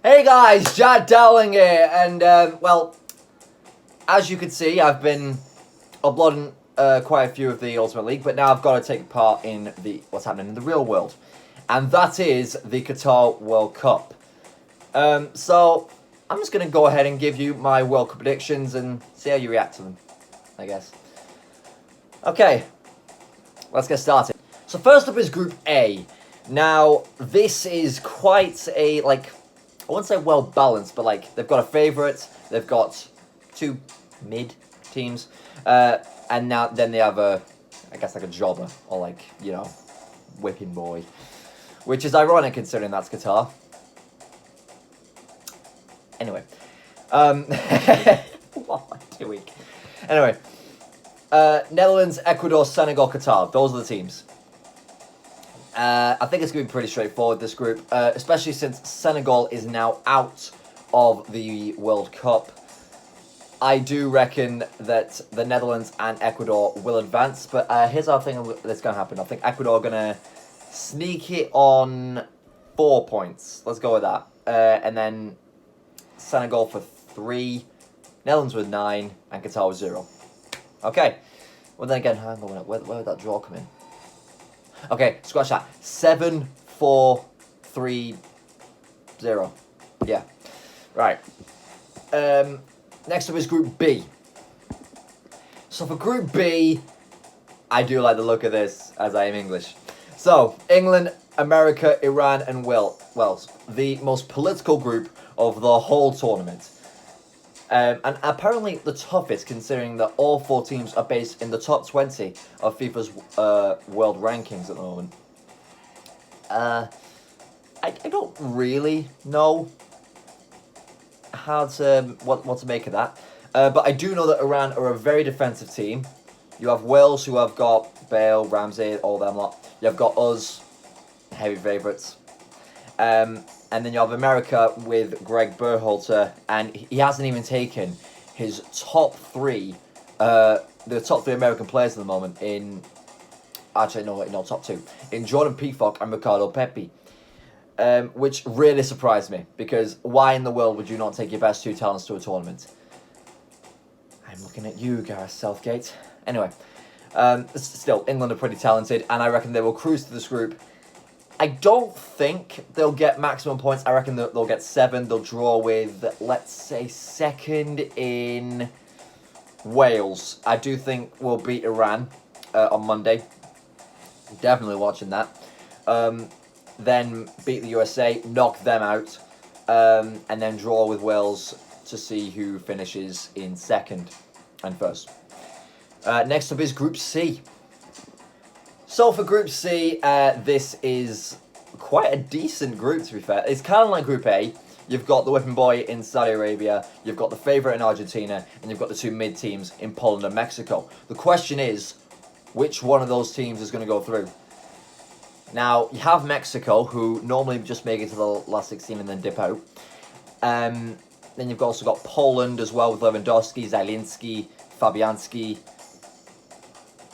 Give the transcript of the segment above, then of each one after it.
Hey guys, Jad Dowling here, and well, as you can see, I've been uploading quite a few of the Ultimate League, but now I've got to take part in what's happening in the real world, and that is the Qatar World Cup. So I'm just gonna go ahead and give you my World Cup predictions and see how you react to them, I guess. Okay, let's get started. So first up is Group A. Now this is quite a I wouldn't say well balanced, but they've got a favourite, they've got two mid teams, and then they have I guess a jobber or whipping boy, which is ironic considering that's Qatar. Anyway, what am I doing? Anyway, Netherlands, Ecuador, Senegal, Qatar. Those are the teams. I think it's going to be pretty straightforward, this group, especially since Senegal is now out of the World Cup. I do reckon that the Netherlands and Ecuador will advance, but here's how I think that's going to happen. I think Ecuador are going to sneak it on 4 points. Let's go with that. And then Senegal for 3, Netherlands with 9, and Qatar with 0. Okay. Well, then again, hang on a minute. Where would that draw come in? Okay, scratch that. 7, 4, 3, 0. Yeah. Right. Next up is Group B. So for Group B, I do like the look of this, as I am English. So, England, America, Iran, and Wales. The most political group of the whole tournament. And apparently the toughest, considering that all 4 teams are based in the top 20 of FIFA's world rankings at the moment. I don't really know how to what to make of that, but I do know that Iran are a very defensive team. You have Wales, who have got Bale, Ramsey, all them lot. You have got us, heavy favourites. And then you have America with Greg Berhalter, and he hasn't even taken his top 3, the top 3 American players at the moment top 2, in Jordan Peacock and Ricardo Pepi, which really surprised me, because why in the world would you not take your best 2 talents to a tournament? I'm looking at you, Gareth Southgate. Anyway, still, England are pretty talented, and I reckon they will cruise to this group. I don't think they'll get maximum points. I reckon they'll get 7. They'll draw with, let's say, second in Wales. I do think we'll beat Iran on Monday. Definitely watching that. Then beat the USA, knock them out, and then draw with Wales to see who finishes in second and first. Next up is Group C. So for Group C, this is quite a decent group, to be fair. It's kind of like Group A. You've got the whipping boy in Saudi Arabia, you've got the favourite in Argentina, and you've got the 2 mid-teams in Poland and Mexico. The question is, which one of those teams is going to go through? Now, you have Mexico, who normally just make it to the last 16 and then dip out. Then you've also got Poland as well, with Lewandowski, Zielinski, Fabianski,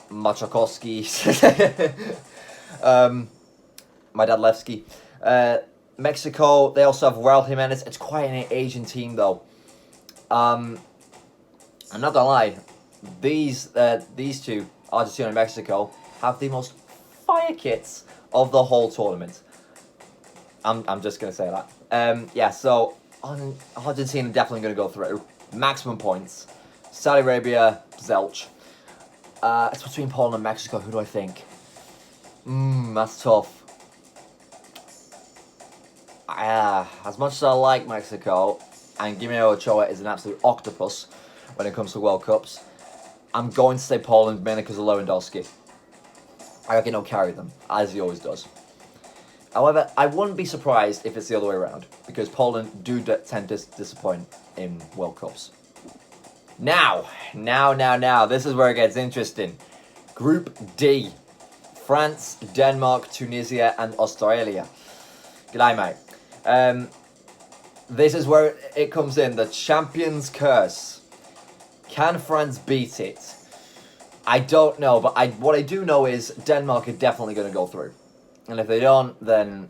Machakowski, Madadlewski. Mexico, they also have Raul Jimenez. It's quite an Asian team, though. I'm not gonna lie, these 2, Argentina and Mexico, have the most fire kits of the whole tournament. I'm just gonna say that. Yeah, so Argentina definitely gonna go through. Maximum points. Saudi Arabia, Zelch. It's between Poland and Mexico. Who do I think? That's tough. As much as I like Mexico, and Guillermo Ochoa is an absolute octopus when it comes to World Cups, I'm going to say Poland mainly because of Lewandowski. I reckon he'll carry them, as he always does. However, I wouldn't be surprised if it's the other way around, because Poland do tend to disappoint in World Cups. Now, this is where it gets interesting. Group D. France, Denmark, Tunisia, and Australia. G'day, mate. This is where it comes in. The champion's curse. Can France beat it? I don't know, but what I do know is Denmark are definitely going to go through. And if they don't, then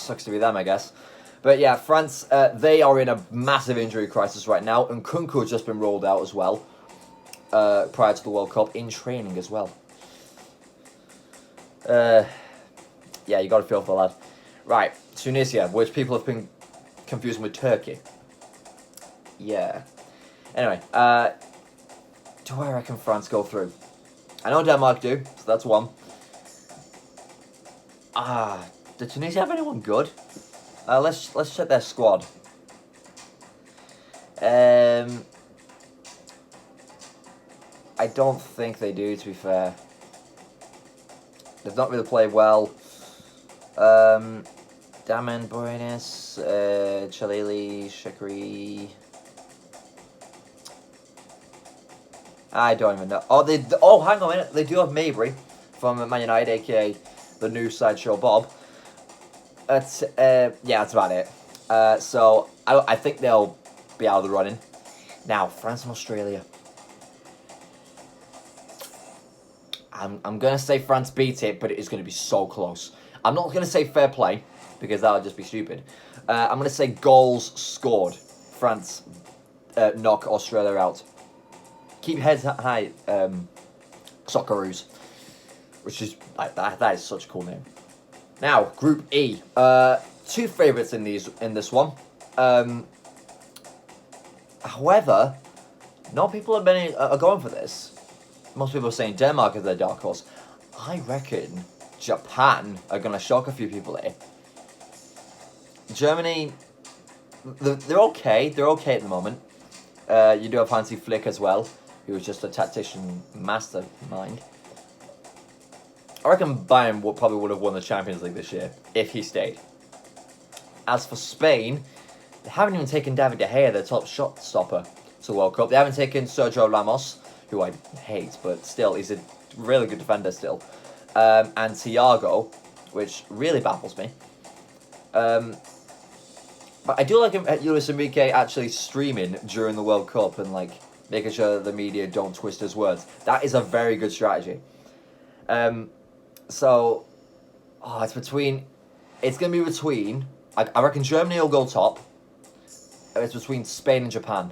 sucks to be them, I guess. But yeah, France, they are in a massive injury crisis right now, and Nkunku has just been rolled out as well, prior to the World Cup, in training as well. Yeah, you got to feel for the lad. Right, Tunisia, which people have been confusing with Turkey. Yeah. Anyway, do I reckon France go through? I know Denmark do, so that's one. Did Tunisia have anyone good? Let's check their squad. I don't think they do, to be fair. They've not really played well. Daman, Borenas, Chalili, Shakri. I don't even know. Oh, hang on a minute. They do have Mabry from Man United, aka the new Sideshow Bob. That's yeah, that's about it. So I think they'll be out of the running. Now, France and Australia. I'm gonna say France beat it, but it is gonna be so close. I'm not gonna say fair play because that would just be stupid. I'm gonna say goals scored. France knock Australia out. Keep heads high, Socceroos, which is like that is such a cool name. Now, Group E. Two favourites in this one. However, not people are going for this. Most people are saying Denmark is their dark horse. I reckon Japan are going to shock a few people here. Germany, they're okay. They're okay at the moment. You do have Hansi Flick as well, who was just a tactician mastermind. I reckon Bayern probably would have won the Champions League this year if he stayed. As for Spain, they haven't even taken David De Gea, their top shot stopper, to the World Cup. They haven't taken Sergio Ramos, who I hate, but still, he's a really good defender still. And Thiago, which really baffles me. But I do like Luis Enrique actually streaming during the World Cup and like making sure that the media don't twist his words. That is a very good strategy. So, it's going to be between, I reckon Germany will go top. It's between Spain and Japan.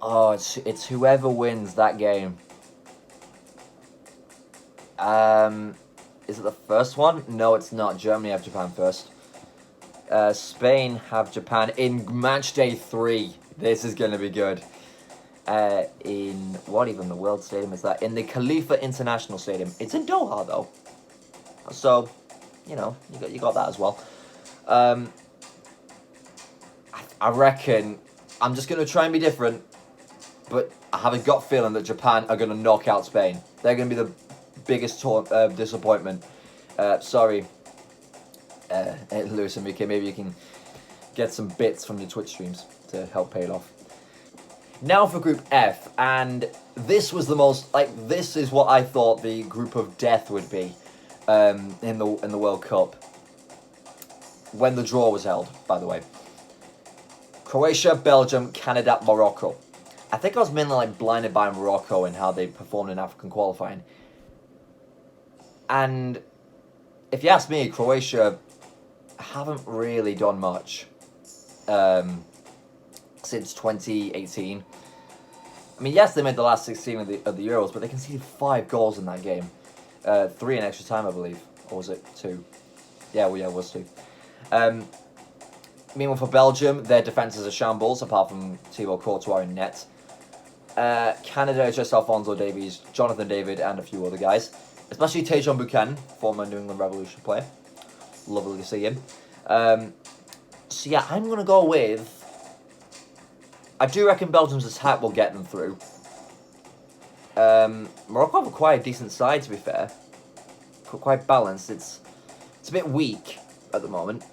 Oh, it's whoever wins that game. Is it the first one? No, it's not. Germany have Japan first. Spain have Japan in match day 3. This is going to be good. In what even the World Stadium is that? In the Khalifa International Stadium. It's in Doha though, so you know you got that as well. I reckon I'm just gonna try and be different, but I have a gut feeling that Japan are gonna knock out Spain. They're gonna be the biggest disappointment. Sorry, Luis Enrique. Maybe you can get some bits from your Twitch streams to help pay it off. Now for Group F, and this was the most, this is what I thought the group of death would be in the World Cup. When the draw was held, by the way. Croatia, Belgium, Canada, Morocco. I think I was mainly blinded by Morocco and how they performed in African qualifying. And if you ask me, Croatia haven't really done much. Since 2018. I mean, yes, they made the last 16 of the Euros, but they conceded 5 goals in that game. 3 in extra time, I believe. Or was it 2? Yeah, it was 2. Meanwhile, for Belgium, their defence is a shambles, apart from Thibaut Courtois in net. Canada is just Alphonso Davies, Jonathan David, and a few other guys. Especially Tajon Buchanan, former New England Revolution player. Lovely to see him. So yeah, I'm going to go with... I do reckon Belgium's attack will get them through. Morocco have quite a decent side, to be fair. Quite balanced. It's a bit weak at the moment.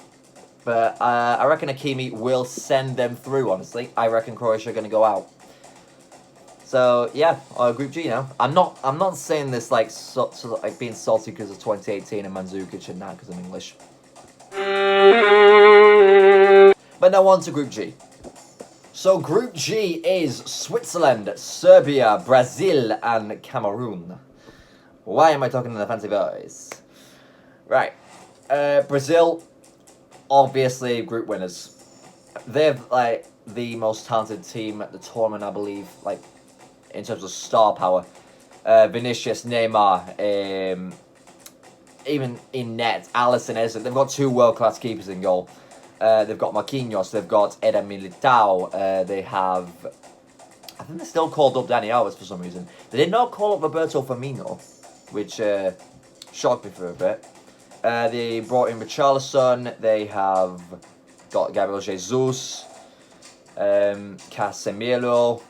But I reckon Hakimi will send them through, honestly. I reckon Croatia are going to go out. So, yeah, Group G now. I'm not saying this like being salty because of 2018 and Mandzukic and that because I'm English. But now on to Group G. So Group G is Switzerland, Serbia, Brazil, and Cameroon. Why am I talking in a fancy voice? Right. Brazil, obviously group winners. They're like the most talented team at the tournament, I believe, like in terms of star power. Vinicius, Neymar, even in net, Alisson, Eze. They've got 2 world-class keepers in goal. They've got Marquinhos, they've got Eder Militao, they have... I think they still called up Dani Alves for some reason. They did not call up Roberto Firmino, which shocked me for a bit. They brought in Richarlison, they have got Gabriel Jesus, Casemiro,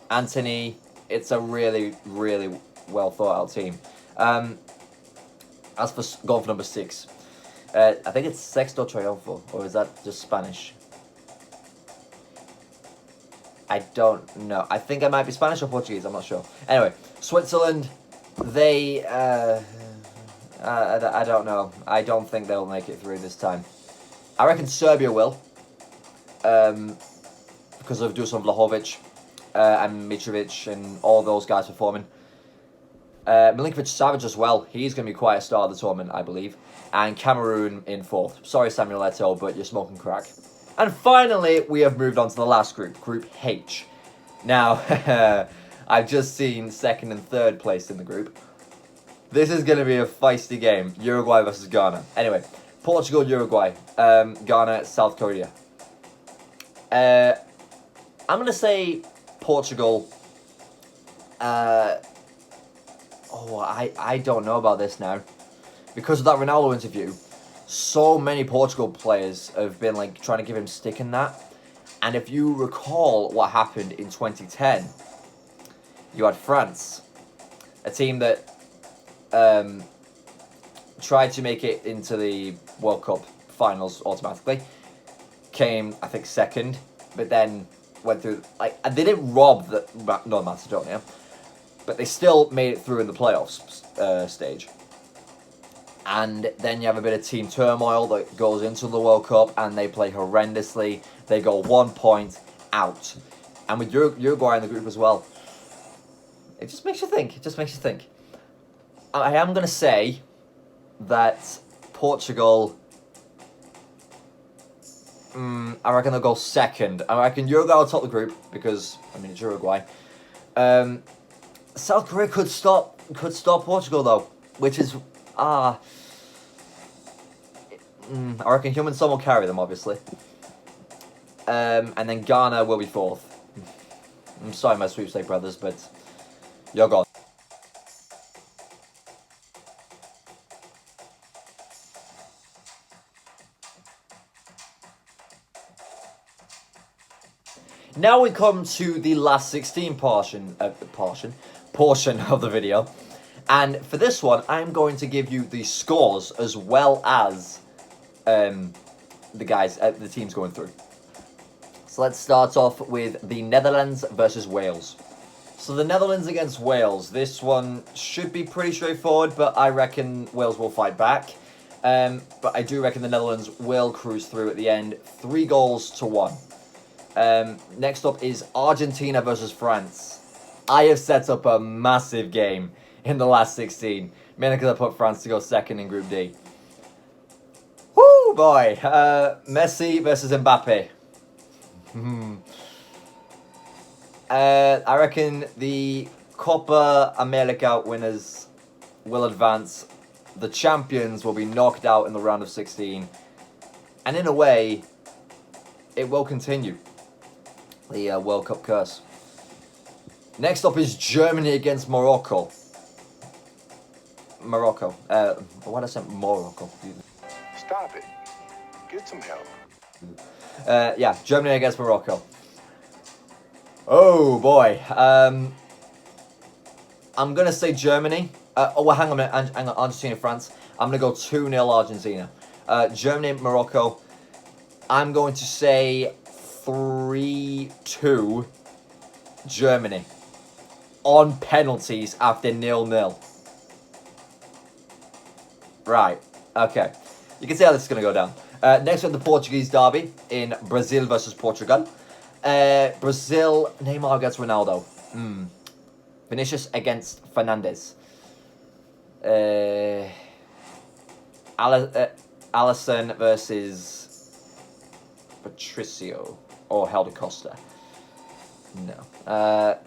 Anthony. It's a really, really well thought out team. As for goal for number 6, I think it's Sexto Triunfo, or is that just Spanish? I don't know. I think it might be Spanish or Portuguese, I'm not sure. Anyway, Switzerland, they... I don't know. I don't think they'll make it through this time. I reckon Serbia will. Because of Dusan Vlahovic and Mitrovic and all those guys performing. Milinkovic-Savic as well. He's going to be quite a star of the tournament, I believe. And Cameroon in 4th. Sorry, Samuel Eto'o, but you're smoking crack. And finally, we have moved on to the last group, Group H. Now, I've just seen 2nd and 3rd place in the group. This is going to be a feisty game. Uruguay versus Ghana. Anyway, Portugal, Uruguay. Ghana, South Korea. I'm going to say Portugal. I don't know about this now. Because of that Ronaldo interview, so many Portugal players have been like trying to give him stick in that. And if you recall what happened in 2010, you had France, a team that tried to make it into the World Cup finals automatically. Came, I think, 2nd, but then went through, like, they didn't rob North Macedonia, but they still made it through in the playoffs stage. And then you have a bit of team turmoil that goes into the World Cup, and they play horrendously. They go 1 point out. And with Uruguay in the group as well, it just makes you think. It just makes you think. I am going to say that Portugal, I reckon they'll go 2nd. I reckon Uruguay will top the group because, I mean, it's Uruguay. South Korea could stop Portugal, though, which is... I reckon Heung-min-Son will carry them, obviously. And then Ghana will be 4th. I'm sorry, my sweepstake brothers, but you're gone. Now we come to the last 16 portion of the video. And for this one, I'm going to give you the scores as well as the teams going through. So let's start off with the Netherlands versus Wales. So the Netherlands against Wales. This one should be pretty straightforward, but I reckon Wales will fight back. But I do reckon the Netherlands will cruise through at the end. 3-1. Next up is Argentina versus France. I have set up a massive game in the last 16. Mainly because I put France to go 2nd in Group D. Woo, boy. Messi versus Mbappe. I reckon the Copa America winners will advance. The champions will be knocked out in the round of 16. And in a way, it will continue. The World Cup curse. Next up is Germany against Morocco. Why did I say Morocco? Stop it. Get some help. Yeah, Germany against Morocco. Oh boy. I'm gonna say Germany. Hang on a minute. Hang on, Argentina, France. I'm gonna go 2-0 Argentina. Germany, Morocco. I'm going to say 3-2 Germany. On penalties after 0-0. Right, okay. You can see how this is going to go down. Next we have the Portuguese derby in Brazil versus Portugal. Brazil, Neymar against Ronaldo. Vinicius against Fernandes. Alisson versus Patricio or Helder Costa. No.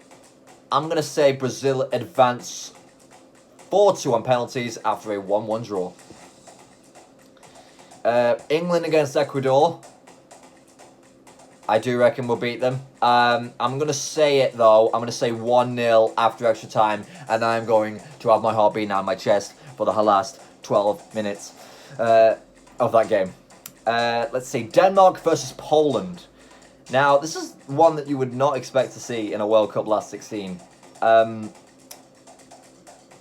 I'm going to say Brazil advance 4-2 on penalties after a 1-1 draw. England against Ecuador. I do reckon we'll beat them. I'm going to say it, though. I'm going to say 1-0 after extra time. And I'm going to have my heart beating out of my chest for the last 12 minutes of that game. Let's see. Denmark versus Poland. Now, this is one that you would not expect to see in a World Cup last 16.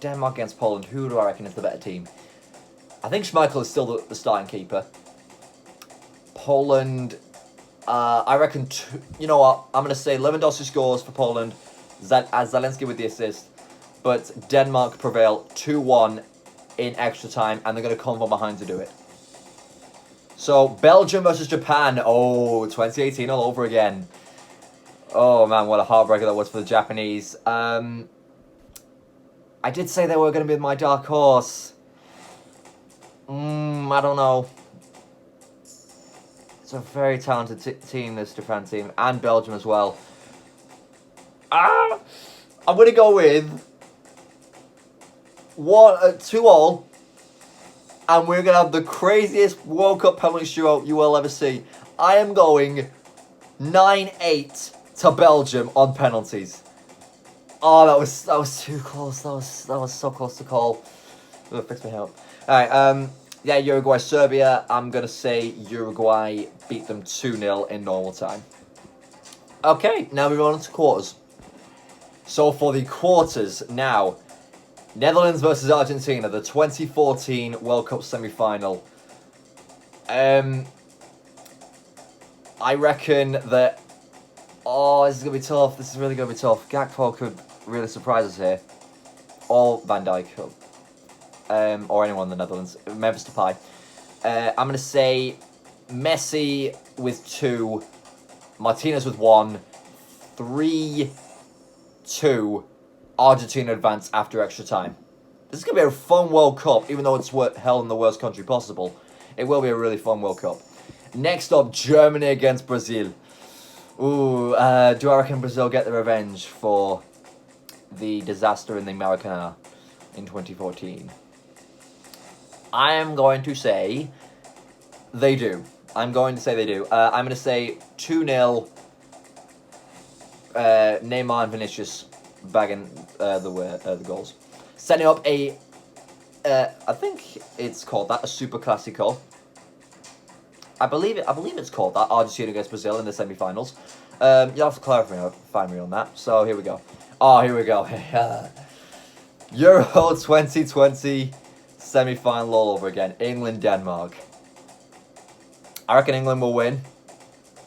Denmark against Poland. Who do I reckon is the better team? I think Schmeichel is still the starting keeper. Poland, I reckon, you know what? I'm going to say Lewandowski scores for Poland, Zelensky with the assist, but Denmark prevail 2-1 in extra time, and they're going to come from behind to do it. So, Belgium versus Japan. Oh, 2018 all over again. Oh, man, what a heartbreaker that was for the Japanese. I did say they were going to be my dark horse. I don't know. It's a very talented team, this Japan team, and Belgium as well. I'm going to go with 2-2, and we're going to have the craziest World Cup penalty shootout you will ever see. I am going 9-8 to Belgium on penalties. Oh, that was too close. That was so close to call. Ugh, fix my help. Alright, yeah, Uruguay, Serbia. I'm going to say Uruguay beat them 2-0 in normal time. Okay, now we're on to quarters. So for the quarters now, Netherlands versus Argentina, the 2014 World Cup semi-final. I reckon that... Oh, this is going to be tough. This is really going to be tough. Gakpo could really surprise us here. Or Van Dijk. Or anyone in the Netherlands. Memphis Depay. I'm going to say Messi with 2. Martinez with 1. 3-2. Argentina advance after extra time. This is going to be a fun World Cup, even though it's held in the worst country possible. It will be a really fun World Cup. Next up, Germany against Brazil. Ooh, do I reckon Brazil get the revenge for the disaster in the Maracanã in 2014? I am going to say they do. I'm going to say 2-0. Neymar and Vinicius bagging the goals. Setting up I think it's called that, a Super Classico. I believe it's called that, Argentina against Brazil in the semi-finals. You'll have to clarify me on that. So here we go. Oh, here we go. Euro 2020 semi-final all over again. England, Denmark. I reckon England will win,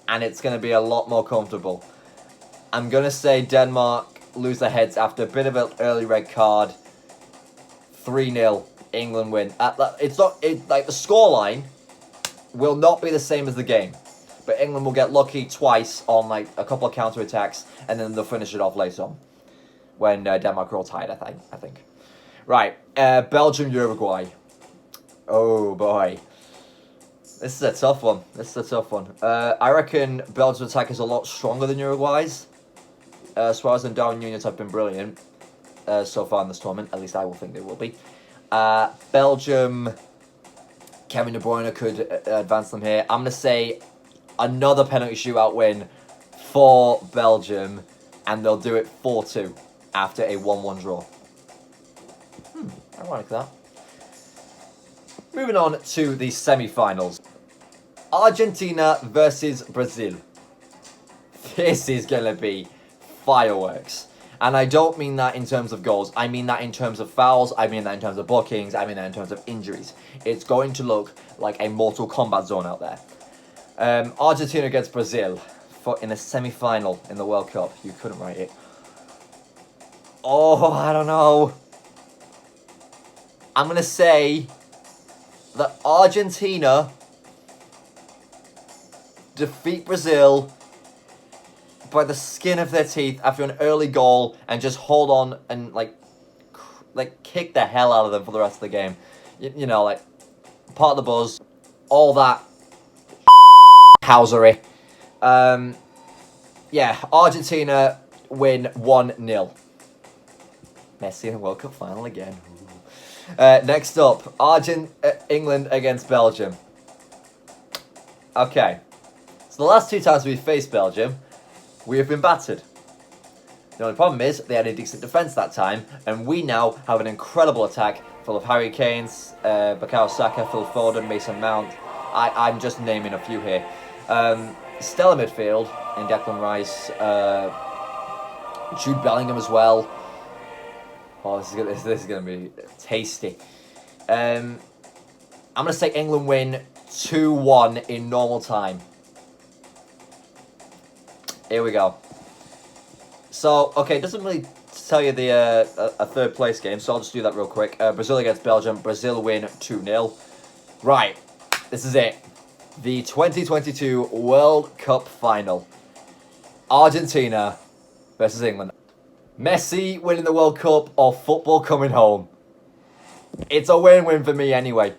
and it's going to be a lot more comfortable. I'm going to say Denmark lose their heads after a bit of an early red card. 3-0, England win. Like the scoreline will not be the same as the game, but England will get lucky twice on like a couple of counter attacks, and then they'll finish it off later on when Denmark are all tied. I think. Right, Belgium, Uruguay. Oh boy, this is a tough one. I reckon Belgium's attack is a lot stronger than Uruguay's. Suarez and Darwin Núñez have been brilliant so far in this tournament. At least I will think they will be. Belgium, Kevin De Bruyne could advance them here. I'm going to say another penalty shootout win for Belgium, and they'll do it 4-2 after a 1-1 draw. I like that. Moving on to the semi-finals. Argentina versus Brazil. This is going to be fireworks. And I don't mean that in terms of goals. I mean that in terms of fouls. I mean that in terms of bookings. I mean that in terms of injuries. It's going to look like a Mortal Kombat zone out there. Argentina against Brazil in a semi-final in the World Cup. You couldn't write it. Oh, I don't know. I'm going to say that Argentina defeat Brazil by the skin of their teeth after an early goal and just hold on and like kick the hell out of them for the rest of the game. You know, like part of the buzz, all that Housery. Yeah, Argentina win 1-0. Messi in the World Cup final again. Next up, England against Belgium. Okay, so the last 2 times we've faced Belgium, we have been battered. The only problem is they had a decent defence that time, and we now have an incredible attack full of Harry Kane's, Bukayo Saka, Phil Foden, Mason Mount. I'm just naming a few here. Stellar midfield in Declan Rice, Jude Bellingham as well. Oh, this is gonna be tasty. I'm gonna say England win 2-1 in normal time. Here we go. So, okay, it doesn't really tell you the a third place game, so I'll just do that real quick. Brazil against Belgium. Brazil win 2-0. Right, this is it. The 2022 World Cup final. Argentina versus England. Messi winning the World Cup or football coming home? It's a win-win for me anyway.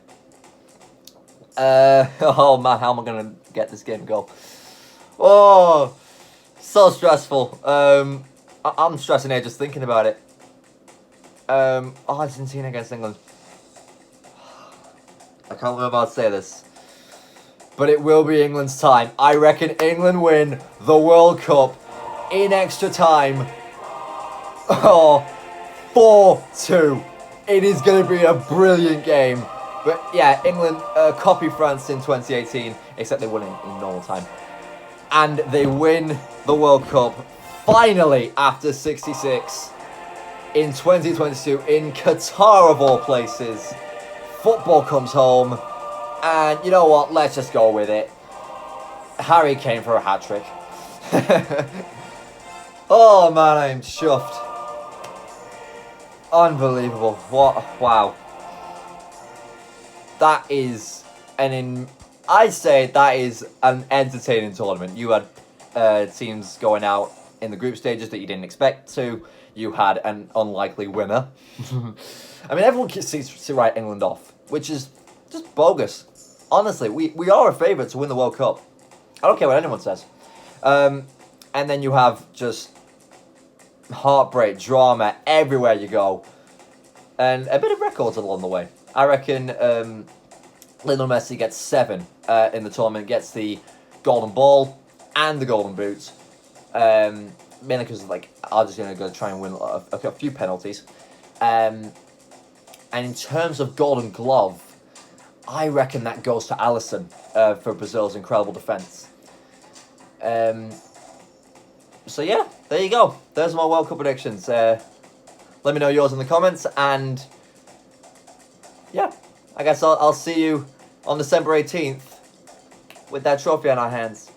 Oh man, how am I going to get this game to go? Oh, so stressful. I'm stressing here just thinking about it. Argentina against England. I can't believe I'm about to say this, but it will be England's time. I reckon England win the World Cup in extra time. Oh, 4-2. It is going to be a brilliant game. But yeah, England copy France in 2018, except they won in normal time. And they win the World Cup finally after 66 in 2022 in Qatar of all places. Football comes home. And you know what? Let's just go with it. Harry Kane for a hat-trick. Oh man, I am chuffed. Unbelievable. Wow. That is I'd say that is an entertaining tournament. You had teams going out in the group stages that you didn't expect to. You had an unlikely winner. I mean, everyone seems to write England off, which is just bogus. Honestly, we are a favourite to win the World Cup. I don't care what anyone says. And then you have just heartbreak, drama everywhere you go. And a bit of records along the way. I reckon Lionel Messi gets 7 in the tournament, gets the golden ball and the golden boot. Mainly because Argentina are going to try and win a few penalties. And in terms of golden glove, I reckon that goes to Alisson for Brazil's incredible defence. So yeah, there you go. There's my World Cup predictions. Let me know yours in the comments, and yeah, I guess I'll see you on December 18th with that trophy on our hands.